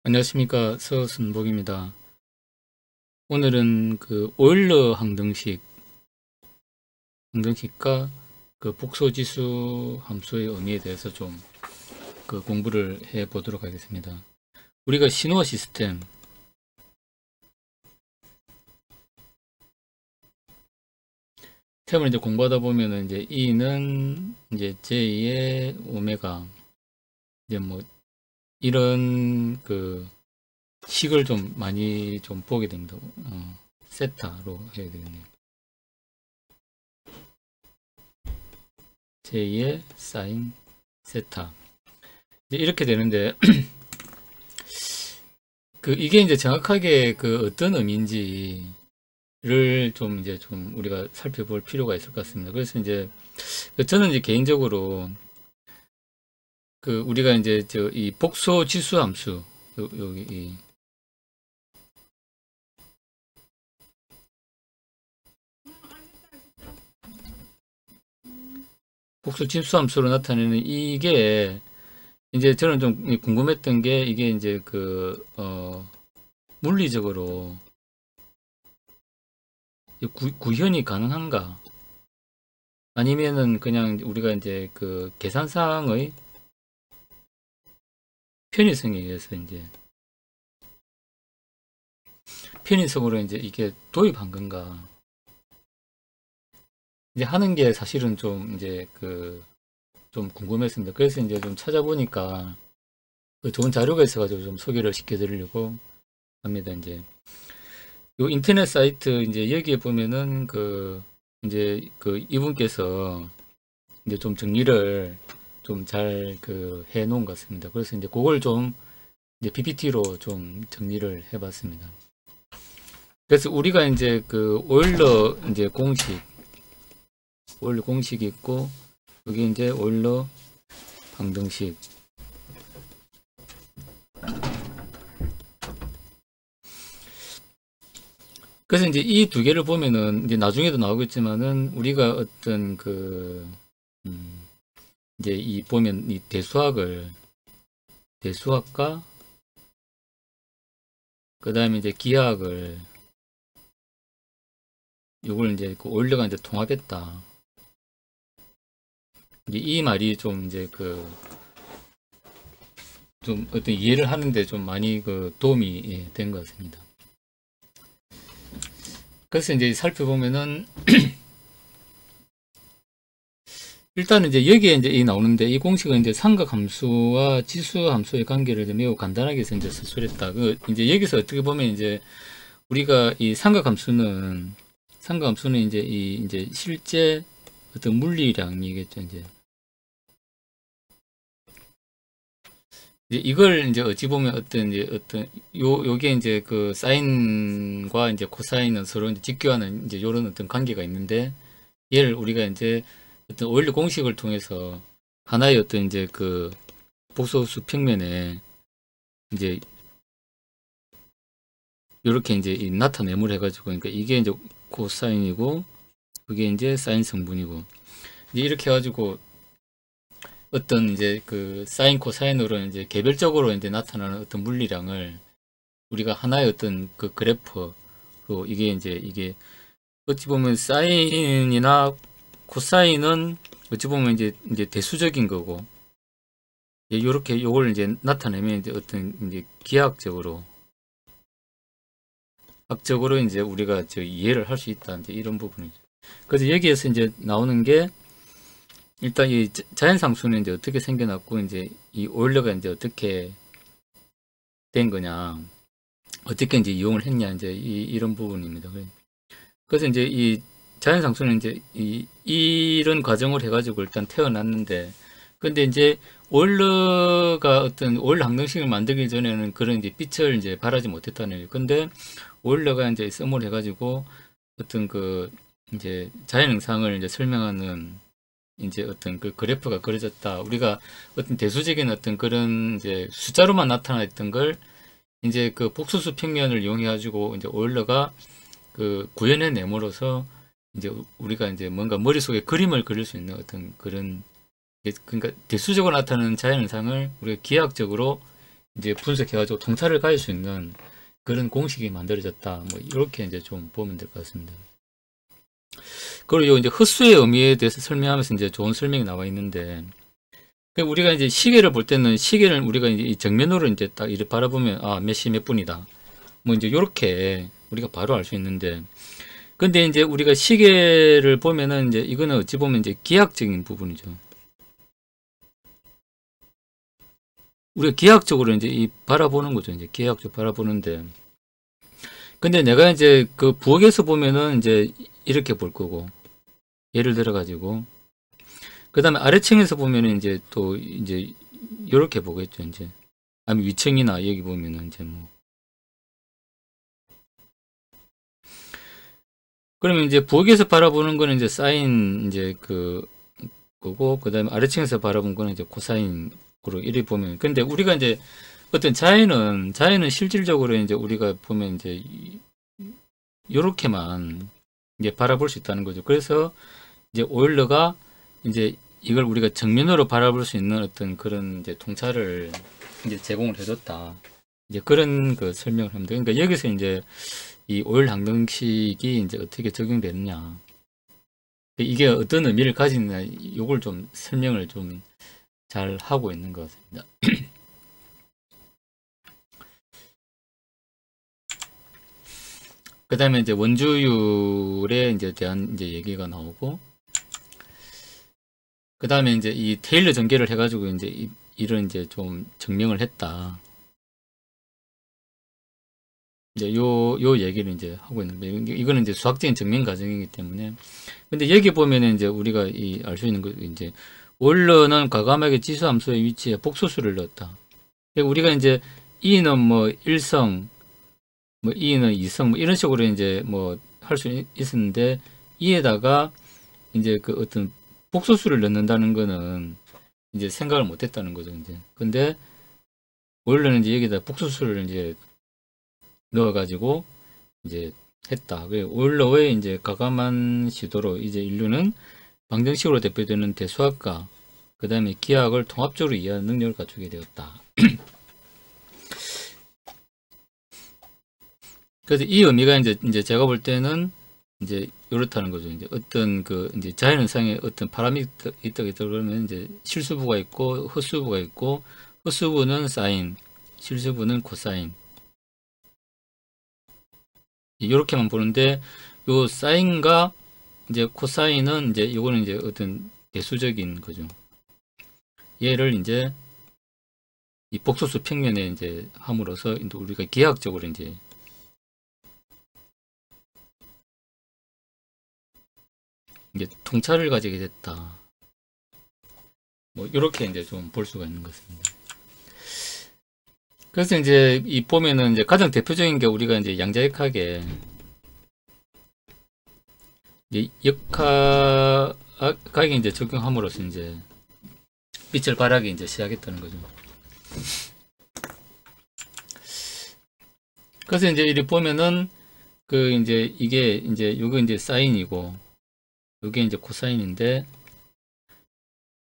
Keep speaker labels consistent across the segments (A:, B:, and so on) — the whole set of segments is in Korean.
A: 안녕하십니까, 서순복입니다. 오늘은 그 오일러 항등식과 그 복소지수 함수의 의미에 대해서 좀 그 공부를 해 보도록 하겠습니다. 우리가 신호어 시스템을 이제 공부하다 보면은 이제 E는 이제 J의 오메가, 이제 뭐 이런 그 식을 좀 많이 좀 보게 됩니다. 세타로 해야 되겠네요. J의 사인 세타. 이렇게 되는데 그 이게 이제 정확하게 그 어떤 의미인지를 좀 이제 좀 우리가 살펴볼 필요가 있을 것 같습니다. 그래서 이제 저는 이제 개인적으로 그 우리가 이제 저 이 복소 지수 함수 여기 이 복소 지수 함수로 나타내는 이게 이제 저는 좀 궁금했던 게 이게 이제 그 물리적으로 구현이 가능한가? 아니면은 그냥 우리가 이제 그 계산상의 편의성에 의해서 이제 편의성으로 이제 이게 도입한 건가? 이제 하는 게 사실은 좀 이제 그 좀 궁금했습니다. 그래서 이제 좀 찾아보니까 그 좋은 자료가 있어가지고 좀 소개를 시켜드리려고 합니다. 이제 요 인터넷 사이트 이제 여기에 보면은 그 이제 그 이분께서 이제 좀 정리를 좀 잘 그 해놓은 것 같습니다. 그래서 이제 그걸 좀 이제 PPT로 좀 정리를 해봤습니다. 그래서 우리가 이제 그 오일러 이제 오일러 공식이 있고 여기 이제 오일러 방정식. 그래서 이제 이 두 개를 보면은 이제 나중에도 나오겠지만은 우리가 어떤 그 이제 이 보면 이 대수학과 그 다음에 이제 기하학을 이걸 이제 그 오일러가 이제 통합했다. 이제 이 말이 좀 이제 그 좀 어떤 이해를 하는데 좀 많이 그 도움이 된 것 같습니다. 그래서 이제 살펴보면은 일단 이제 여기에 이제 이 나오는데 이 공식은 이제 삼각함수와 지수함수의 관계를 이제 매우 간단하게 해서 이제 서술했다. 그 이제 여기서 어떻게 보면 이제 우리가 이 삼각함수는 이제 이 이제 실제 어떤 물리량이겠죠. 이제 이걸 이제 어찌 보면 어떤 이제 어떤 요게 이제 그 사인과 이제 코사인은 서로 이제 직교하는 이제 요런 어떤 관계가 있는데 얘를 우리가 이제 어떤 오일러 공식을 통해서 하나의 어떤 이제 그 복소수 평면에 이제 요렇게 이제 나타내물 해가지고 그러니까 이게 이제 코사인이고 그게 이제 사인 성분이고 이제 이렇게 해가지고 어떤 이제 그 사인 코사인으로 이제 개별적으로 이제 나타나는 어떤 물리량을 우리가 하나의 어떤 그 그래프로 이게 이게 어찌 보면 사인이나 코사인은 어찌 보면 이제 대수적인 거고 이렇게 요걸 이제 나타내면 이제 어떤 이제 기하학적으로 학적으로 이제 우리가 저 이해를 할 수 있다 이제 이런 부분이죠. 그래서 여기에서 이제 나오는 게 일단 이 자연상수는 이제 어떻게 생겨났고 이제 이 오일러가 이제 어떻게 된 거냐 어떻게 이제 이용을 했냐 이제 이런 부분입니다. 그래서 이제 이 자연상수는 이제 이런 과정을 해가지고 일단 태어났는데 근데 이제 오일러가 어떤 오일러 항등식을 만들기 전에는 그런 이제 빛을 이제 발하지 못했다는 거예요. 근데 오일러가 이제 썸을 해가지고 어떤 그 이제 자연현상을 이제 설명하는 이제 어떤 그 그래프가 그려졌다. 우리가 어떤 대수적인 어떤 그런 이제 숫자로만 나타나 있던 걸 이제 그 복수수 평면을 이용해 가지고 이제 오일러가 그 구현해 내므로써 이제 우리가 이제 뭔가 머릿속에 그림을 그릴 수 있는 어떤 그런 그러니까 대수적으로 나타나는 자연현상을 우리가 기하학적으로 이제 분석해가지고 통찰을 가질 수 있는 그런 공식이 만들어졌다. 뭐 이렇게 이제 좀 보면 될 것 같습니다. 그리고 이제 헛수의 의미에 대해서 설명하면서 이제 좋은 설명이 나와 있는데, 우리가 이제 시계를 볼 때는 시계를 우리가 이제 정면으로 이제 딱 이렇게 바라보면 아, 몇 시 몇 분이다. 뭐 이제 요렇게 우리가 바로 알 수 있는데, 근데 이제 우리가 시계를 보면은 이제 이거는 어찌 보면 이제 기하학적인 부분이죠. 우리가 기하학적으로 이제 이 바라보는 거죠. 이제 기하학적으로 바라보는데, 근데 내가 이제 그 부엌에서 보면은 이제 이렇게 볼 거고, 예를 들어 가지고, 그 다음에 아래층에서 보면은 이제 또 이제 이렇게 보겠죠. 이제 아니면 위층이나 여기 보면은 이제 뭐, 그러면 이제 부엌에서 바라보는 거는 이제 사인 이제 그거고, 그 다음에 아래층에서 바라본 거는 이제 코사인으로 이리 보면, 근데 우리가 이제 어떤 자연은 실질적으로 이제 우리가 보면 이제 요렇게만 이제 바라볼 수 있다는 거죠. 그래서 이제 오일러가 이제 이걸 우리가 정면으로 바라볼 수 있는 어떤 그런 이제 통찰을 이제 제공을 해줬다. 이제 그런 그 설명을 합니다. 그러니까 여기서 이제 이 오일 항등식이 이제 어떻게 적용되느냐, 이게 어떤 의미를 가지느냐, 이걸 좀 설명을 좀 잘 하고 있는 것 같습니다. 그 다음에 이제 원주율에 이제 대한 이제 얘기가 나오고, 그 다음에 이제 이 테일러 전개를 해가지고 이제 이런 이제 좀 증명을 했다. 이제 요 얘기를 이제 하고 있는데, 이거는 이제 수학적인 증명 과정이기 때문에. 근데 여기 보면은 이제 우리가 알 수 있는 거, 이제 오일러는 과감하게 지수함수의 위치에 복소수를 넣었다. 우리가 이제 e는 뭐 1성, 뭐 e는 2성, 뭐 이런 식으로 이제 뭐 할 수 있었는데, e에다가 이제 그 어떤 복소수를 넣는다는 거는 이제 생각을 못 했다는 거죠, 이제. 근데 오일러는 이제 여기다 복소수를 이제 넣어가지고 이제 했다. 오일러의 이제 과감한 시도로 이제 인류는 방정식으로 대표되는 대수학과 그 다음에 기하학을 통합적으로 이해하는 능력을 갖추게 되었다. 그래서 이 의미가 이제 제가 볼 때는 이제 이렇다는 거죠. 이제 어떤 그 이제 자연현상에 어떤 바람이 있다 그러면 이제 실수부가 있고 헛수부가 있고, 헛수부는 사인, 실수부는 코사인. 이렇게만 보는데, 요 사인과 이제 코사인은 이제 요거는 이제 어떤 대수적인 거죠. 얘를 이제 이 복소수 평면에 이제 함으로써 우리가 기하학적으로 이제 통찰을 가지게 됐다. 뭐 이렇게 이제 좀 볼 수가 있는 것 같습니다. 그래서 이제 이 보면은 이제 가장 대표적인 게 우리가 이제 양자역학에 이제 역학에 이제 적용함으로써 이제 빛을 발하기 이제 시작했다는 거죠. 그래서 이제 이렇게 보면은 그 이제 이게 이제 요거 이제 사인이고 요게 이제 코사인인데,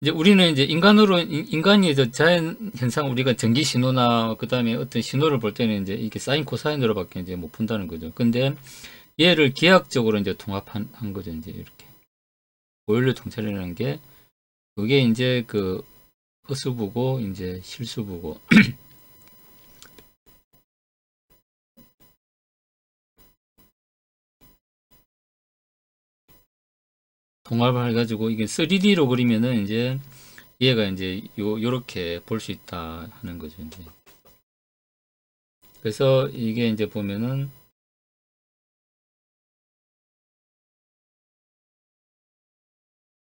A: 이제 우리는 이제 인간이 이제 자연 현상, 우리가 전기 신호나 그 다음에 어떤 신호를 볼 때는 이제 이게 사인 코사인으로밖에 이제 못 푼다는 거죠. 근데 얘를 기하학적으로 이제 통합한 거죠. 이제 이렇게 오일러 통찰이라는 게, 이게 이제 그 허수부고 이제 실수부고 통합을 해가지고 이게 3D로 그리면은 이제 얘가 이제 요렇게 볼 수 있다 하는 거죠. 이제. 그래서 이게 이제 보면은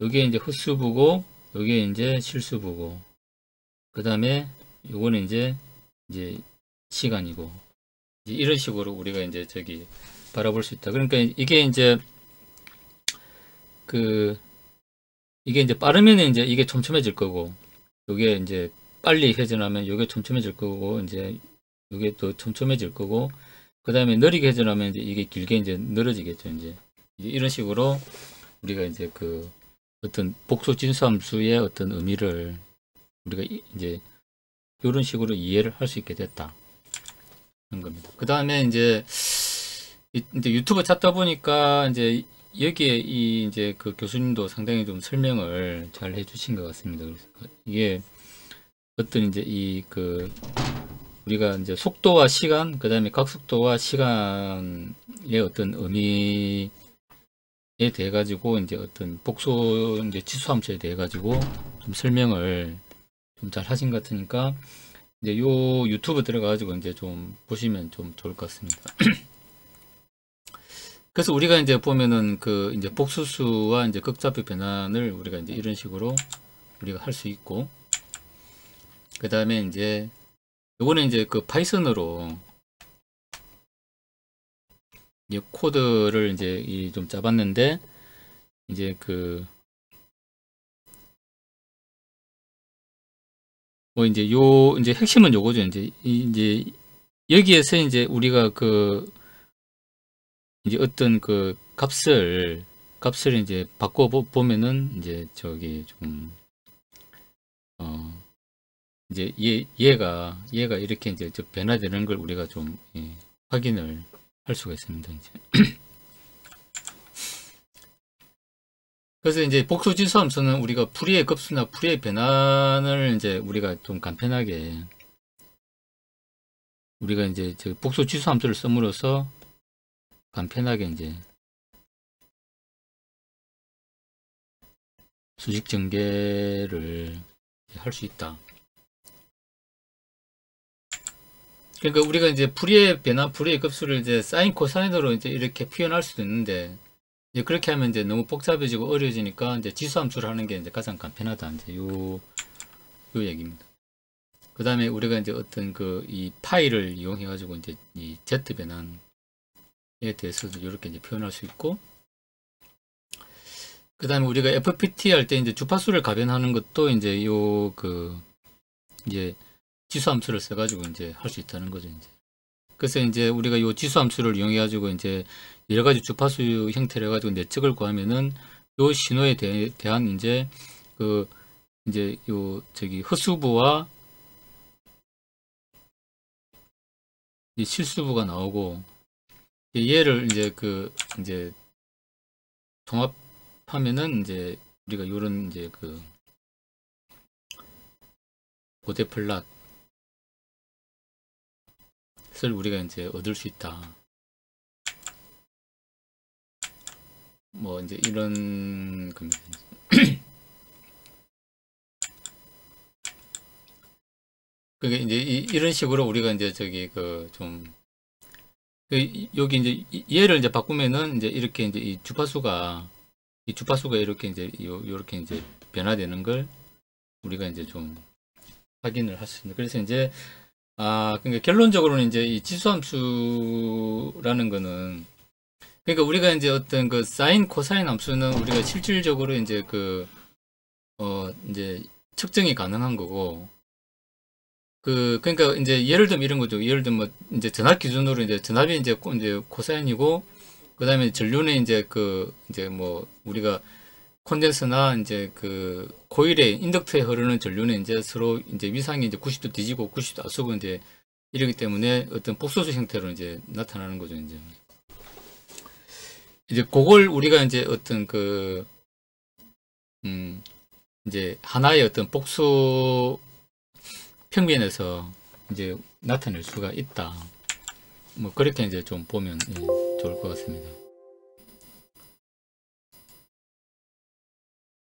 A: 요게 이제 헛수부고 요게 이제 실수부고, 그 다음에 요거는 이제 시간이고, 이제 이런 식으로 우리가 이제 저기 바라볼 수 있다. 그러니까 이게 이제 이게 이제 빠르면 이제 이게 촘촘해질 거고, 요게 이제 빨리 회전하면 요게 촘촘해질 거고, 이제 요게 또 촘촘해질 거고, 그 다음에 느리게 회전하면 이제 이게 길게 이제 늘어지겠죠. 이제 이런 식으로 우리가 이제 어떤 복소 진수함수의 어떤 의미를 우리가 이제 이런 식으로 이해를 할 수 있게 됐다 는 겁니다. 그 다음에 이제 유튜브 찾다 보니까 이제 여기에 이제 그 교수님도 상당히 좀 설명을 잘 해주신 것 같습니다. 그래서 이게 어떤 이제 우리가 이제 속도와 시간, 그 다음에 각속도와 시간의 어떤 의미에 대해 가지고 이제 어떤 복소 이제 치수함수에 대해 가지고 좀 설명을 좀 잘 하신 것 같으니까 이제 요 유튜브 들어가 가지고 이제 좀 보시면 좀 좋을 것 같습니다. 그래서 우리가 이제 보면은 그 이제 복수수와 이제 극좌표 변환을 우리가 이제 이런 식으로 우리가 할 수 있고, 그 다음에 이제 요거는 이제 그 파이썬으로 이 코드를 이제 좀 짜봤는데, 이제 뭐 이제 이제 핵심은 요거죠. 이제 여기에서 이제 우리가 이제 어떤 값을 이제 바꿔 보면은 이제 저기 좀 이제 얘가 이렇게 이제 변화되는 걸 우리가 좀 확인을 할 수가 있습니다. 이제 그래서 이제 복수지수 함수는 우리가 풀이의 급수나 풀이의 변환을 이제 우리가 좀 간편하게 우리가 이제 복수지수 함수를 씀으로써 간편하게 이제 수직 전개를 할 수 있다. 그러니까 우리가 이제 풀이의 변환, 풀이의 급수를 이제 사인, 코사인으로 이제 이렇게 표현할 수도 있는데, 이제 그렇게 하면 이제 너무 복잡해지고 어려워지니까 이제 지수함수를 하는 게 이제 가장 간편하다. 이제 요 얘기입니다. 그 다음에 우리가 이제 어떤 이 파이를 이용해 가지고 이제 이 Z 변환에 대해서도 이렇게 이제 표현할 수 있고, 그 다음에 우리가 FPT 할 때 이제 주파수를 가변하는 것도 이제 이제 지수함수를 써가지고 이제 할 수 있다는 거죠. 이제. 그래서 이제 우리가 요 지수함수를 이용해 가지고 이제 여러 가지 주파수 형태를 해가지고 내적을 구하면은 요 신호에 대한 이제 이제 요 헛수부와 실수부가 나오고, 얘를 이제 이제 통합하면은 이제 우리가 요런 이제 고대 플랫을 우리가 이제 얻을 수 있다. 뭐 이제 이런 겁니다. 그게 이제 이런 식으로 우리가 이제 여기 이제 얘를 이제 바꾸면은 이제 이렇게 이제 이 주파수가 이렇게 이제 요렇게 이제 변화되는 걸 우리가 이제 좀 확인을 할 수 있습니다. 그래서 이제 그러니까 결론적으로는 이제 이 지수함수라는 거는, 그러니까 우리가 이제 어떤 사인, 코사인 함수는 우리가 실질적으로 이제 이제 측정이 가능한 거고, 그러니까 이제 예를 들면 이런 거죠. 예를 들면 이제 전압 기준으로 이제 전압이 이제 코사인이고, 그 다음에 전류는 이제 이제 뭐 우리가 콘덴서나 이제 코일에 인덕터에 흐르는 전류는 이제 서로 이제 위상이 이제 90도 뒤지고 90도 앞서고 이제 이러기 때문에 어떤 복소수 형태로 이제 나타나는 거죠. 이제 그걸 우리가 이제 어떤 이제 하나의 어떤 복수 평면에서 이제 나타낼 수가 있다. 뭐 그렇게 이제 좀 보면 좋을 것 같습니다.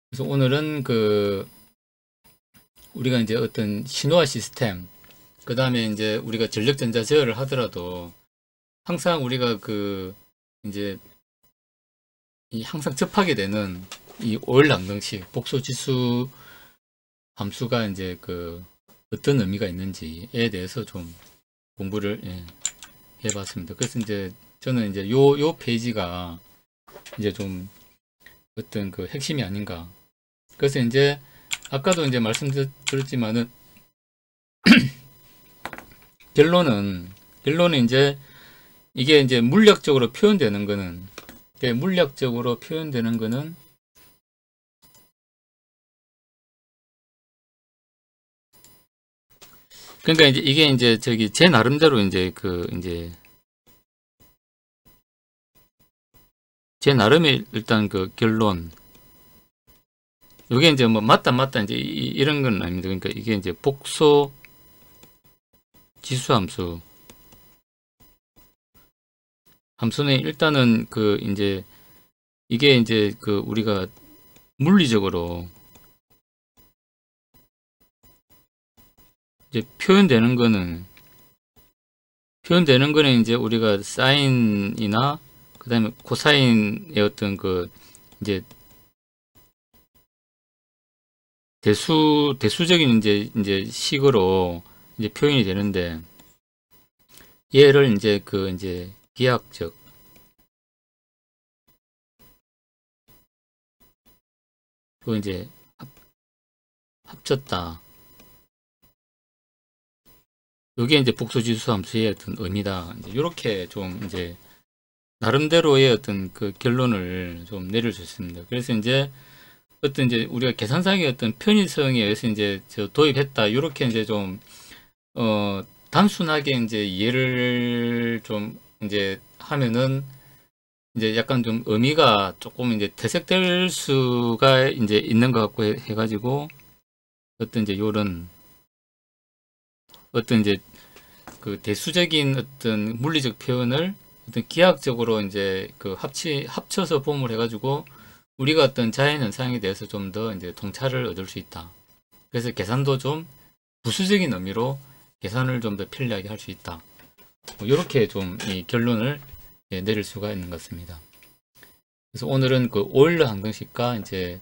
A: 그래서 오늘은 우리가 이제 어떤 신호화 시스템, 그 다음에 이제 우리가 전력전자 제어를 하더라도 항상 우리가 이제 항상 접하게 되는 이 오일 낭등식 복소지수 함수가 이제 어떤 의미가 있는지에 대해서 좀 공부를 해봤습니다. 그래서 이제 저는 이제 요 페이지가 이제 좀 어떤 핵심이 아닌가. 그래서 이제 아까도 이제 말씀드렸지만은 결론은 이제 이게 이제 물리학적으로 표현되는 거는 그러니까 이제 이게 이제 저기 제 나름대로 이제 그 이제 제 나름의 일단 그 결론. 요게 이제 뭐 맞다 이제 이런 건 아닙니다. 그러니까 이게 이제 복소 지수함수. 함수는 일단은 그 이제 이게 이제 그 우리가 물리적으로 이제 표현되는 거는 이제 우리가 사인이나 그 다음에 코사인의 어떤 그 이제 대수적인 이제 식으로 이제 표현이 되는데, 얘를 이제 그 이제 기하학적 그 이제 합쳤다. 요게 이제 복소지수 함수의 어떤 의미다. 이렇게 좀 이제 나름대로의 어떤 그 결론을 좀 내릴 수 있습니다. 그래서 이제 어떤 이제 우리가 계산상의 어떤 편의성에 의해서 이제 저 도입했다. 이렇게 이제 좀 단순하게 이제 이해를 좀 이제 하면은 이제 약간 좀 의미가 조금 이제 퇴색될 수가 이제 있는 것 같고 해가지고 어떤 이제 요런 어떤 이제 그 대수적인 어떤 물리적 표현을 어떤 기하학적으로 이제 그 합쳐서 봄을 해가지고 우리가 어떤 자연 현상에 대해서 좀 더 이제 통찰을 얻을 수 있다. 그래서 계산도 좀 부수적인 의미로 계산을 좀 더 편리하게 할 수 있다. 이렇게 좀 이 결론을 내릴 수가 있는 것 같습니다. 그래서 오늘은 그 오일러 항등식과 이제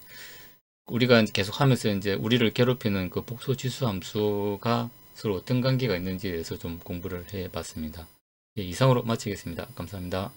A: 우리가 계속 하면서 이제 우리를 괴롭히는 그 복소지수 함수가 서로 어떤 관계가 있는지에 대해서 좀 공부를 해 봤습니다. 이상으로 마치겠습니다. 감사합니다.